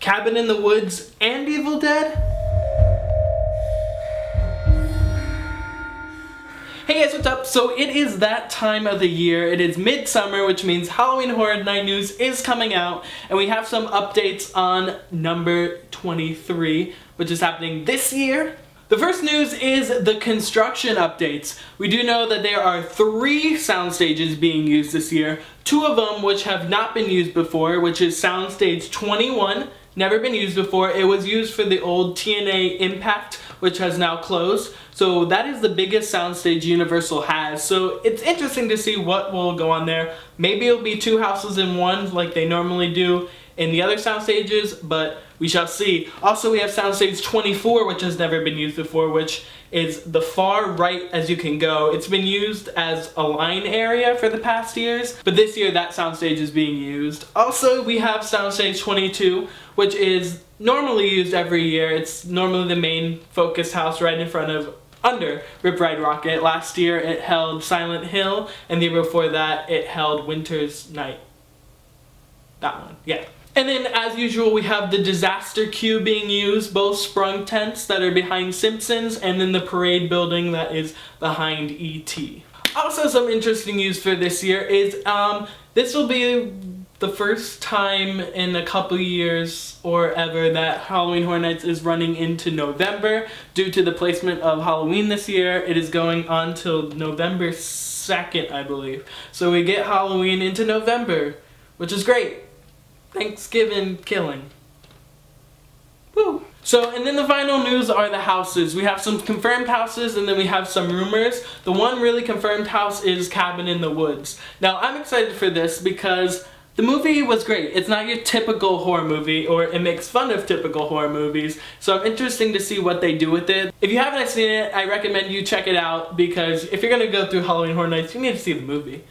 Cabin in the Woods and Evil Dead? Hey guys, what's up? So it is that time of the year. It is midsummer, which means Halloween Horror Night News is coming out, and we have some updates on number 23, which is happening this year. The first news is the construction updates. We do know that there are 3 sound stages being used this year, 2 of them which have not been used before, which is Soundstage 21, never been used before. It was used for the old TNA Impact, which has now closed. So that is the biggest soundstage Universal has. So it's interesting to see what will go on there. Maybe it'll be 2 houses in one like they normally do in the other sound stages, but we shall see. Also, we have Soundstage 24, which has never been used before, which is the far right as you can go. It's been used as a line area for the past years, but this year that soundstage is being used. Also, we have Soundstage 22, which is normally used every year. It's normally the main focus house right in front of under Rip Ride Rockit. Last year it held Silent Hill, and the year before that it held Winter's Night. That one, yeah. And then, as usual, we have the disaster queue being used, both sprung tents that are behind Simpsons, and then the parade building that is behind E.T. Also, some interesting news for this year is, this will be the first time in a couple years or ever that Halloween Horror Nights is running into November. Due to the placement of Halloween this year, it is going on till November 2nd, I believe. So we get Halloween into November, which is great. Thanksgiving killing. Woo! So, and then the final news are the houses. We have some confirmed houses and then we have some rumors. The one really confirmed house is Cabin in the Woods. Now, I'm excited for this because the movie was great. It's not your typical horror movie, or it makes fun of typical horror movies, so I'm interested to see what they do with it. If you haven't seen it, I recommend you check it out, because if you're gonna go through Halloween Horror Nights, you need to see the movie.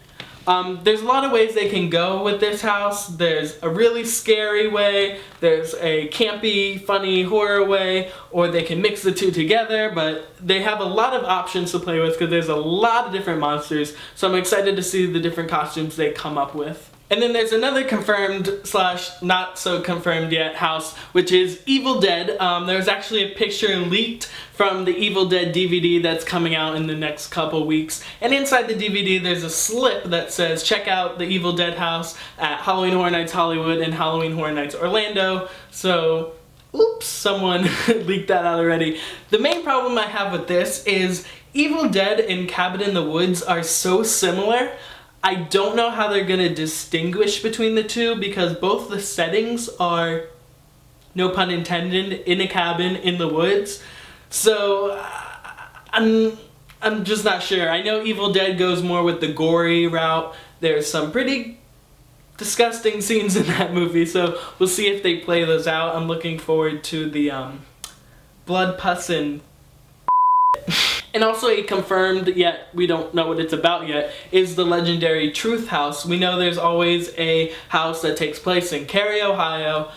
There's a lot of ways they can go with this house. There's a really scary way, there's a campy, funny horror way, or they can mix the two together, but they have a lot of options to play with because there's a lot of different monsters, so I'm excited to see the different costumes they come up with. And then there's another confirmed / not so confirmed yet house, which is Evil Dead. There's actually a picture leaked from the Evil Dead DVD that's coming out in the next couple weeks. And inside the DVD there's a slip that says, check out the Evil Dead house at Halloween Horror Nights Hollywood and Halloween Horror Nights Orlando. So, oops, someone leaked that out already. The main problem I have with this is Evil Dead and Cabin in the Woods are so similar. I don't know how they're gonna distinguish between the two because both the settings are, no pun intended, in a cabin in the woods. So I'm just not sure. I know Evil Dead goes more with the gory route. There's some pretty disgusting scenes in that movie, so we'll see if they play those out. I'm looking forward to the blood, pus, and and also a confirmed, yet we don't know what it's about yet, is the legendary Truth House. We know there's always a house that takes place in Cary, Ohio,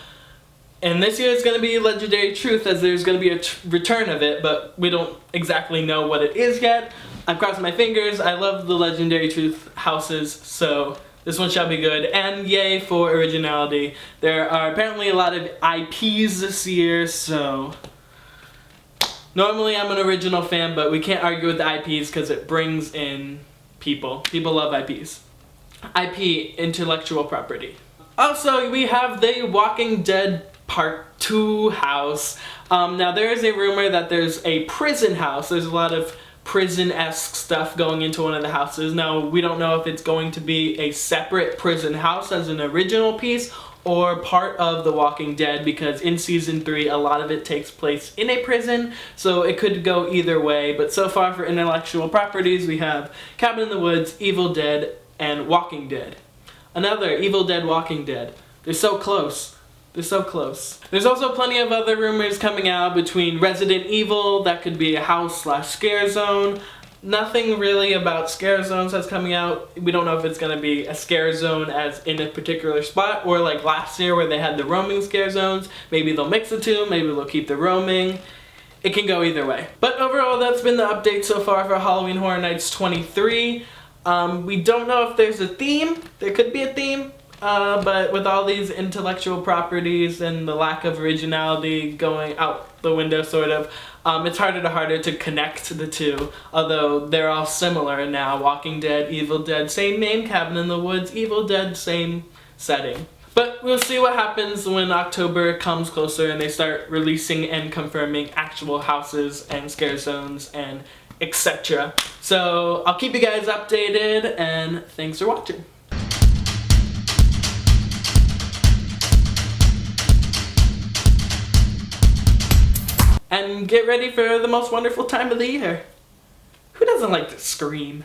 and this year it's going to be Legendary Truth, as there's going to be a return of it, but we don't exactly know what it is yet. I'm crossing my fingers. I love the Legendary Truth houses, so this one shall be good, and yay for originality. There are apparently a lot of IPs this year, so normally I'm an original fan, but we can't argue with the IPs because it brings in people. People love IPs. IP, intellectual property. Also, we have the Walking Dead Part 2 house. Now there is a rumor that there's a prison house. There's a lot of prison-esque stuff going into one of the houses. Now, we don't know if it's going to be a separate prison house as an original piece, or part of The Walking Dead, because in season 3 a lot of it takes place in a prison, so it could go either way. But so far for intellectual properties we have Cabin in the Woods, Evil Dead, and Walking Dead. Another Evil Dead, Walking Dead. They're so close. They're so close. There's also plenty of other rumors coming out between Resident Evil, that could be a house / scare zone. Nothing really about scare zones that's coming out. We don't know if it's going to be a scare zone as in a particular spot, or like last year where they had the roaming scare zones. Maybe they'll mix the two, maybe they'll keep the roaming. It can go either way. But overall, that's been the update so far for Halloween Horror Nights 23. We don't know if there's a theme. There could be a theme. but with all these intellectual properties and the lack of originality going out the window, sort of, it's harder to connect the two, although they're all similar now. Walking Dead, Evil Dead, same name, Cabin in the Woods, Evil Dead, same setting. But we'll see what happens when October comes closer and they start releasing and confirming actual houses and scare zones and etc. So I'll keep you guys updated, and thanks for watching. And get ready for the most wonderful time of the year. Who doesn't like to scream?